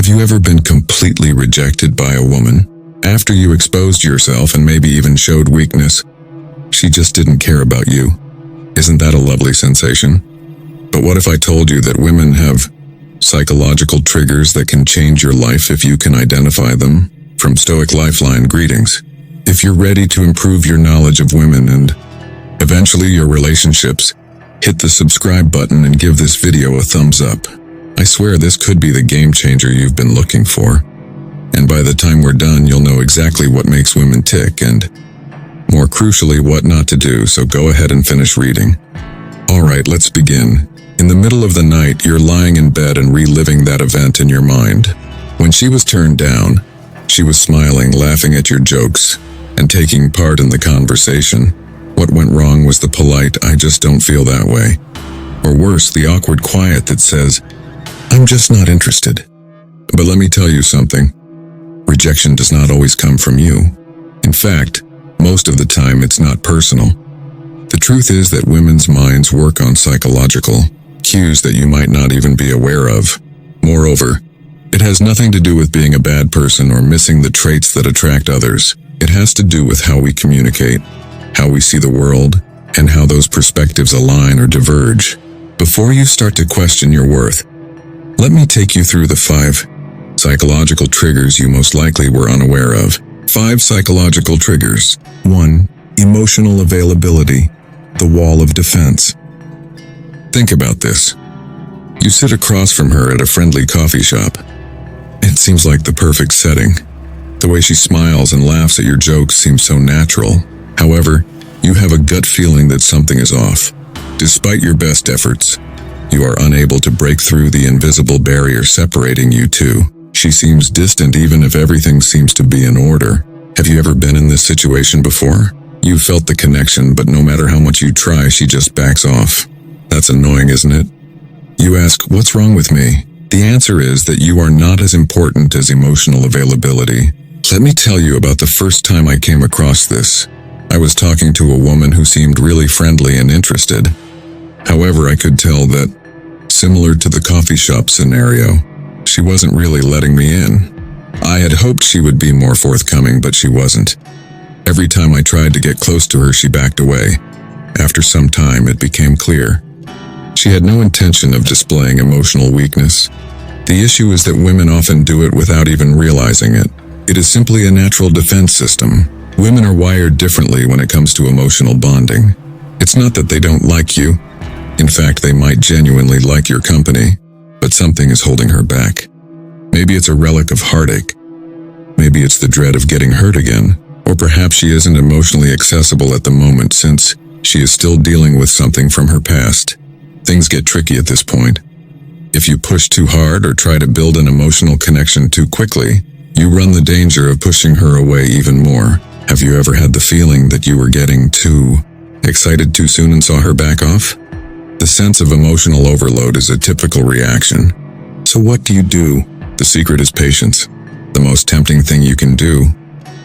you ever been completely rejected by a woman? After you exposed yourself and maybe even showed weakness, she just didn't care about you. Isn't that a lovely sensation? But what if I told you that women have psychological triggers that can change your life if you can identify them? From Stoic Lifeline, greetings. If you're ready to improve your knowledge of women and eventually your relationships, hit the subscribe button and give this video a thumbs up. I swear this could be the game changer you've been looking for. And by the time we're done, you'll know exactly what makes women tick and, more crucially, what not to do, so go ahead and finish reading. Alright, let's begin. In the middle of the night, you're lying in bed and reliving that event in your mind. When she was turned down, she was smiling, laughing at your jokes, and taking part in the conversation. What went wrong was the polite, "I just don't feel that way." Or worse, the awkward quiet that says, "I'm just not interested." But let me tell you something. Rejection does not always come from you. In fact, most of the time it's not personal. The truth is that women's minds work on psychological cues that you might not even be aware of. Moreover, it has nothing to do with being a bad person or missing the traits that attract others. It has to do with how we communicate, how we see the world, and how those perspectives align or diverge. Before you start to question your worth, let me take you through the 5 psychological triggers you most likely were unaware of. 5 psychological triggers. 1. Emotional availability, the wall of defense. Think about this. You sit across from her at a friendly coffee shop. It seems like the perfect setting. The way she smiles and laughs at your jokes seems so natural. However, you have a gut feeling that something is off. Despite your best efforts, you are unable to break through the invisible barrier separating you two. She seems distant even if everything seems to be in order. Have you ever been in this situation before? You felt the connection, but no matter how much you try, she just backs off. That's annoying, isn't it? You ask, what's wrong with me? The answer is that you are not as important as emotional availability. Let me tell you about the first time I came across this. I was talking to a woman who seemed really friendly and interested. However, I could tell that, similar to the coffee shop scenario, she wasn't really letting me in. I had hoped she would be more forthcoming, but she wasn't. Every time I tried to get close to her, she backed away. After some time, it became clear. She had no intention of displaying emotional weakness. The issue is that women often do it without even realizing it. It is simply a natural defense system. Women are wired differently when it comes to emotional bonding. It's not that they don't like you. In fact, they might genuinely like your company, but something is holding her back. Maybe it's a relic of heartache. Maybe it's the dread of getting hurt again. Or perhaps she isn't emotionally accessible at the moment since she is still dealing with something from her past. Things get tricky at this point. If you push too hard or try to build an emotional connection too quickly, you run the danger of pushing her away even more. Have you ever had the feeling that you were getting too excited too soon and saw her back off? The sense of emotional overload is a typical reaction. So what do? The secret is patience. The most tempting thing you can do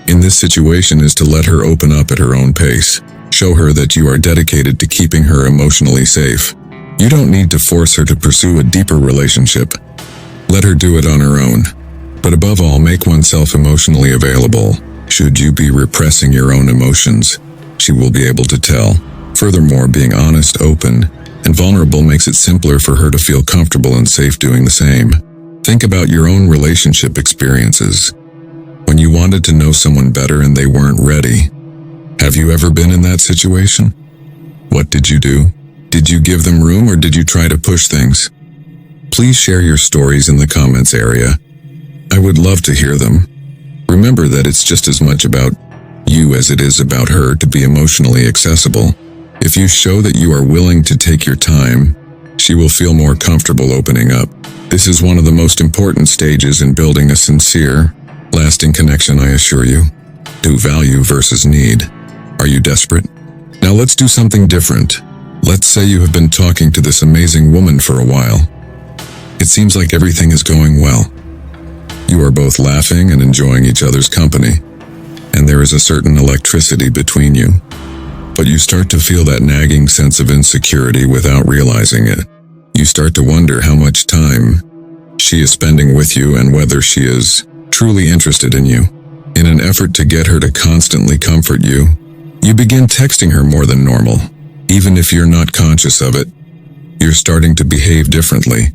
in this situation is to let her open up at her own pace. Show her that you are dedicated to keeping her emotionally safe. You don't need to force her to pursue a deeper relationship. Let her do it on her own. But above all, make oneself emotionally available. Should you be repressing your own emotions, she will be able to tell. Furthermore, being honest, open, and vulnerable makes it simpler for her to feel comfortable and safe doing the same. Think about your own relationship experiences. When you wanted to know someone better and they weren't ready. Have you ever been in that situation? What did you do? Did you give them room or did you try to push things? Please share your stories in the comments area. I would love to hear them. Remember that it's just as much about you as it is about her to be emotionally accessible. If you show that you are willing to take your time, she will feel more comfortable opening up. This is one of the most important stages in building a sincere, lasting connection, I assure you. Do value versus need. Are you desperate? Now let's do something different. Let's say you have been talking to this amazing woman for a while. It seems like everything is going well. You are both laughing and enjoying each other's company, and there is a certain electricity between you. But you start to feel that nagging sense of insecurity without realizing it. You start to wonder how much time she is spending with you and whether she is truly interested in you. In an effort to get her to constantly comfort you, you begin texting her more than normal. Even if you're not conscious of it, you're starting to behave differently.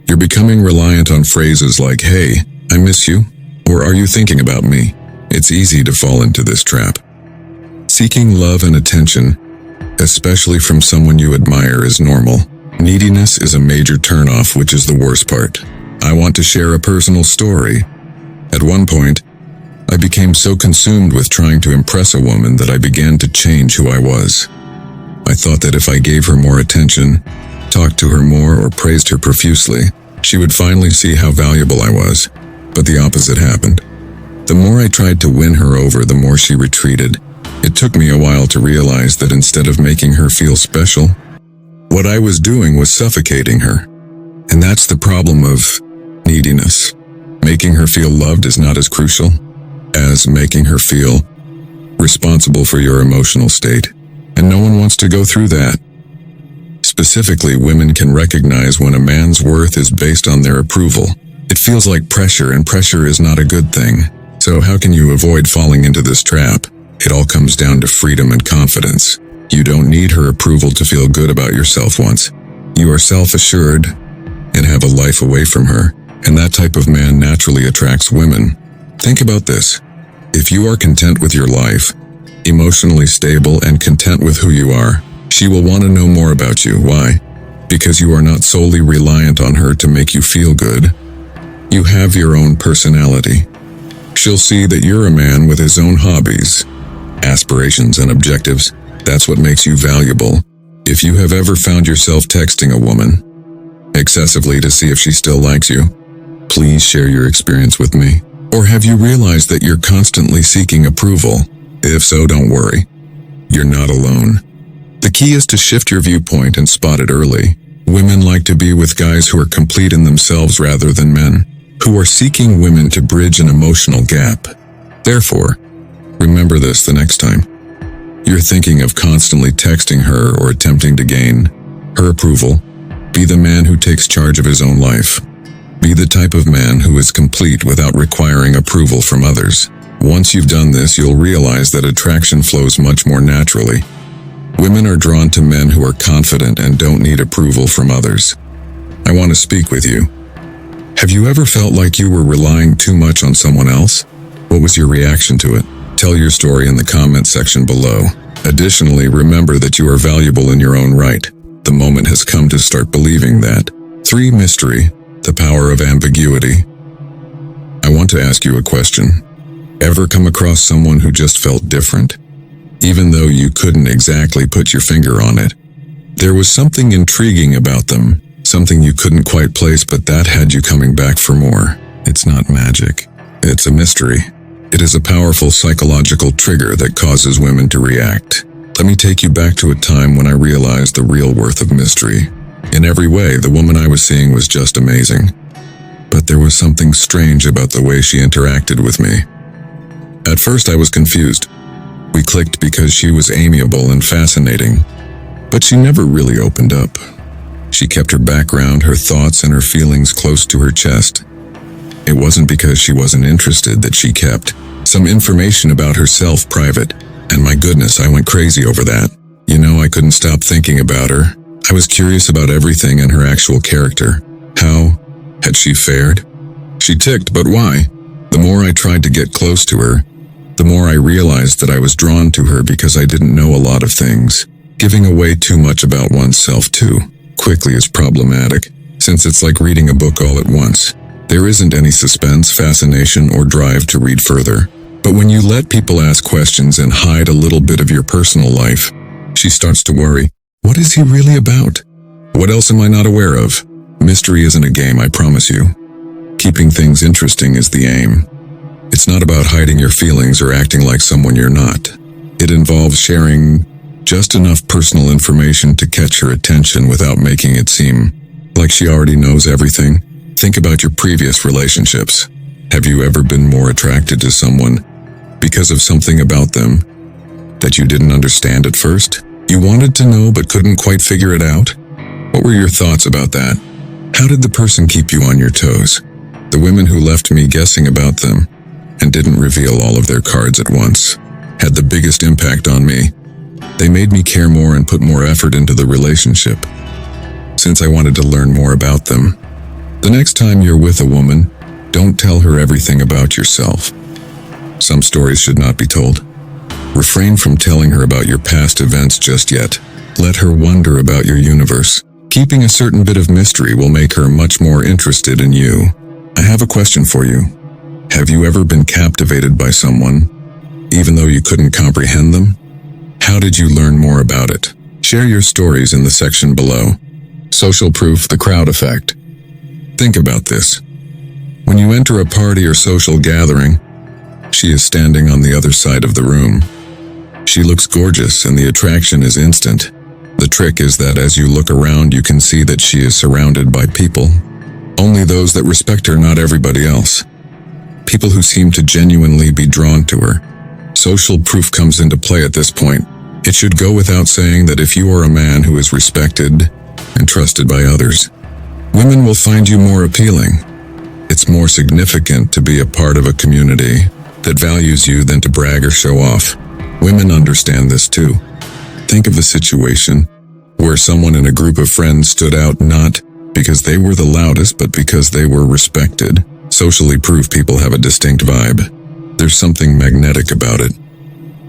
You're becoming reliant on phrases like, "Hey, I miss you," or "Are you thinking about me?" It's easy to fall into this trap. Seeking love and attention, especially from someone you admire, is normal. Neediness is a major turnoff, which is the worst part. I want to share a personal story. At one point, I became so consumed with trying to impress a woman that I began to change who I was. I thought that if I gave her more attention, talked to her more, or praised her profusely, she would finally see how valuable I was. But the opposite happened. The more I tried to win her over, the more she retreated. It took me a while to realize that instead of making her feel special, what I was doing was suffocating her. And that's the problem of neediness. Making her feel loved is not as crucial as making her feel responsible for your emotional state. And no one wants to go through that. Specifically, women can recognize when a man's worth is based on their approval. It feels like pressure, and pressure is not a good thing. So how can you avoid falling into this trap? It all comes down to freedom and confidence. You don't need her approval to feel good about yourself once. You are self-assured and have a life away from her, and that type of man naturally attracts women. Think about this. If you are content with your life, emotionally stable and content with who you are, she will want to know more about you. Why? Because you are not solely reliant on her to make you feel good. You have your own personality. She'll see that you're a man with his own hobbies, aspirations, and objectives. That's what makes you valuable. If you have ever found yourself texting a woman excessively to see if she still likes you, please share your experience with me. Or have you realized that you're constantly seeking approval? If so, don't worry. You're not alone. The key is to shift your viewpoint and spot it early. Women like to be with guys who are complete in themselves rather than men who are seeking women to bridge an emotional gap. Therefore, remember this the next time you're thinking of constantly texting her or attempting to gain her approval. Be the man who takes charge of his own life. Be the type of man who is complete without requiring approval from others. Once you've done this, you'll realize that attraction flows much more naturally. Women are drawn to men who are confident and don't need approval from others. I want to speak with you. Have you ever felt like you were relying too much on someone else? What was your reaction to it? Tell your story in the comment section below. Additionally, remember that you are valuable in your own right. The moment has come to start believing that. 3. Mystery, the power of ambiguity. I want to ask you a question. Ever come across someone who just felt different? Even though you couldn't exactly put your finger on it. There was something intriguing about them, something you couldn't quite place, but that had you coming back for more. It's not magic. It's a mystery. It is a powerful psychological trigger that causes women to react. Let me take you back to a time when I realized the real worth of mystery. In every way, the woman I was seeing was just amazing. But there was something strange about the way she interacted with me. At first, I was confused. We clicked because she was amiable and fascinating, but she never really opened up. She kept her background, her thoughts, and her feelings close to her chest. It wasn't because she wasn't interested that she kept some information about herself private, and my goodness, I went crazy over that. I couldn't stop thinking about her. I was curious about everything and her actual character. How had she fared? She ticked, but why? The more I tried to get close to her, the more I realized that I was drawn to her because I didn't know a lot of things. Giving away too much about oneself too quickly is problematic, since it's like reading a book all at once. There isn't any suspense, fascination, or drive to read further. But when you let people ask questions and hide a little bit of your personal life, she starts to worry. What is he really about? What else am I not aware of? Mystery isn't a game, I promise you. Keeping things interesting is the aim. It's not about hiding your feelings or acting like someone you're not. It involves sharing just enough personal information to catch her attention without making it seem like she already knows everything. Think about your previous relationships. Have you ever been more attracted to someone because of something about them that you didn't understand at first? You wanted to know but couldn't quite figure it out? What were your thoughts about that? How did the person keep you on your toes? The women who left me guessing about them and didn't reveal all of their cards at once had the biggest impact on me. They made me care more and put more effort into the relationship, since I wanted to learn more about them. The next time you're with a woman, don't tell her everything about yourself. Some stories should not be told. Refrain from telling her about your past events just yet. Let her wonder about your universe. Keeping a certain bit of mystery will make her much more interested in you. I have a question for you. Have you ever been captivated by someone, even though you couldn't comprehend them? How did you learn more about it? Share your stories in the section below. Social proof, the crowd effect. Think about this. When you enter a party or social gathering, she is standing on the other side of the room. She looks gorgeous and the attraction is instant. The trick is that as you look around, you can see that she is surrounded by people. Only those that respect her, not everybody else. People who seem to genuinely be drawn to her. Social proof comes into play at this point. It should go without saying that if you are a man who is respected and trusted by others, women will find you more appealing. It's more significant to be a part of a community that values you than to brag or show off. Women understand this too. Think of a situation where someone in a group of friends stood out not because they were the loudest, but because they were respected. Socially proof people have a distinct vibe. There's something magnetic about it.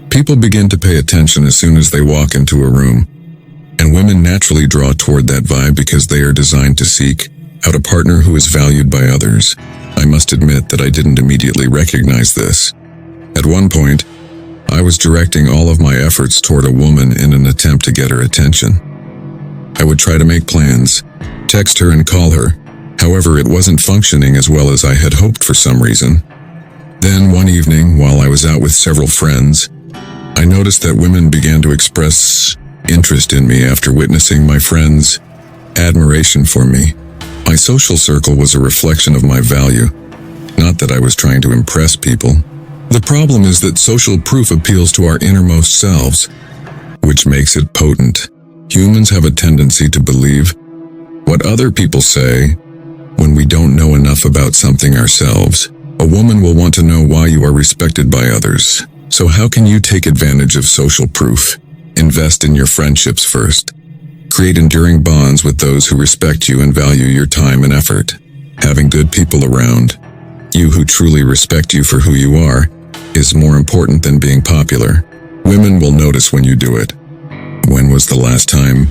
People begin to pay attention as soon as they walk into a room, and women naturally draw toward that vibe because they are designed to seek out a partner who is valued by others. I must admit that I didn't immediately recognize this. At one point, I was directing all of my efforts toward a woman in an attempt to get her attention. I would try to make plans, text her and call her. However, it wasn't functioning as well as I had hoped for some reason. Then one evening, while I was out with several friends, I noticed that women began to express interest in me after witnessing my friends' admiration for me. My social circle was a reflection of my value, not that I was trying to impress people. The problem is that social proof appeals to our innermost selves, which makes it potent. Humans have a tendency to believe what other people say when we don't know enough about something ourselves. A woman will want to know why you are respected by others. So how can you take advantage of social proof? Invest in your friendships first. Create enduring bonds with those who respect you and value your time and effort. Having good people around you who truly respect you for who you are is more important than being popular. Women will notice when you do it. When was the last time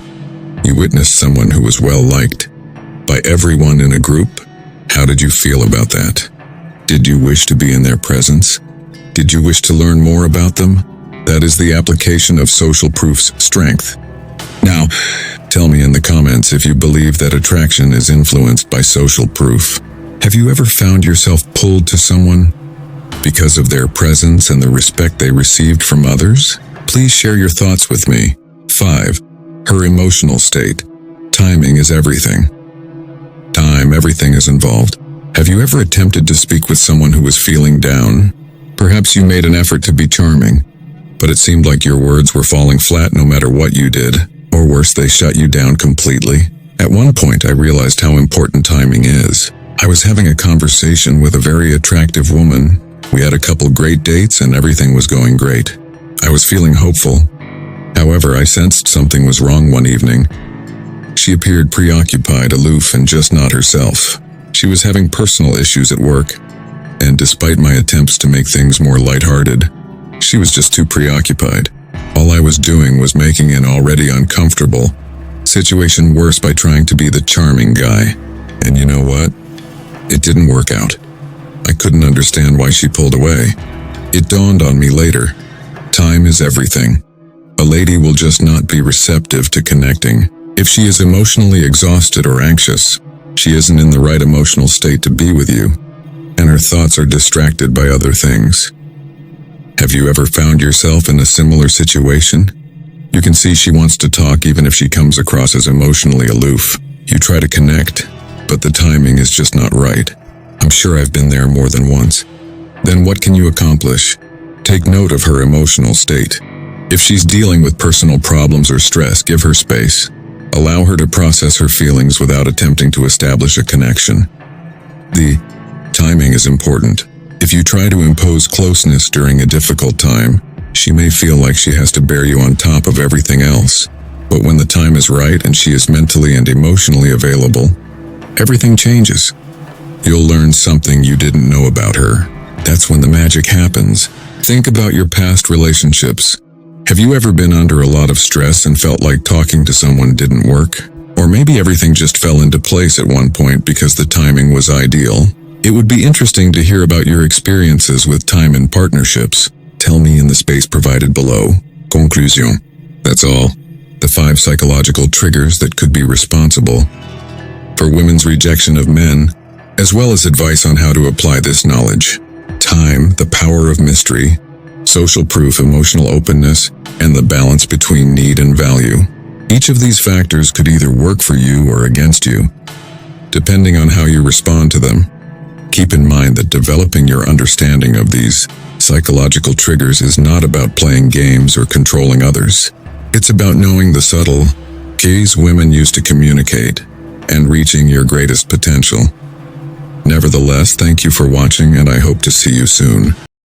you witnessed someone who was well liked by everyone in a group? How did you feel about that? Did you wish to be in their presence? Did you wish to learn more about them? That is the application of social proof's strength. Now, tell me in the comments if you believe that attraction is influenced by social proof. Have you ever found yourself pulled to someone because of their presence and the respect they received from others? Please share your thoughts with me. 5. Her emotional state. Timing is everything. Everything is involved. Have you ever attempted to speak with someone who was feeling down? Perhaps you made an effort to be charming, but it seemed like your words were falling flat no matter what you did, or worse, they shut you down completely. At one point, I realized how important timing is. I was having a conversation with a very attractive woman. We had a couple great dates and everything was going great. I was feeling hopeful. However, I sensed something was wrong one evening. She appeared preoccupied, aloof, and just not herself. She was having personal issues at work, and despite my attempts to make things more lighthearted, she was just too preoccupied. All I was doing was making an already uncomfortable situation worse by trying to be the charming guy. And you know what? It didn't work out. I couldn't understand why she pulled away. It dawned on me later. Time is everything. A lady will just not be receptive to connecting. If she is emotionally exhausted or anxious, she isn't in the right emotional state to be with you, and her thoughts are distracted by other things. Have you ever found yourself in a similar situation? You can see she wants to talk even if she comes across as emotionally aloof. You try to connect, but the timing is just not right. I'm sure I've been there more than once. Then what can you accomplish? Take note of her emotional state. If she's dealing with personal problems or stress, give her space. Allow her to process her feelings without attempting to establish a connection. The timing is important. If you try to impose closeness during a difficult time, she may feel like she has to bear you on top of everything else. But when the time is right and she is mentally and emotionally available, everything changes. You'll learn something you didn't know about her. That's when the magic happens. Think about your past relationships. Have you ever been under a lot of stress and felt like talking to someone didn't work? Or maybe everything just fell into place at one point because the timing was ideal? It would be interesting to hear about your experiences with time in partnerships. Tell me in the space provided below. Conclusion. That's all. The 5 psychological triggers that could be responsible for women's rejection of men, as well as advice on how to apply this knowledge. Time, the power of mystery, social proof, emotional openness, and the balance between need and value. Each of these factors could either work for you or against you, depending on how you respond to them. Keep in mind that developing your understanding of these psychological triggers is not about playing games or controlling others. It's about knowing the subtle keys women use to communicate and reaching your greatest potential. Nevertheless, thank you for watching, and I hope to see you soon.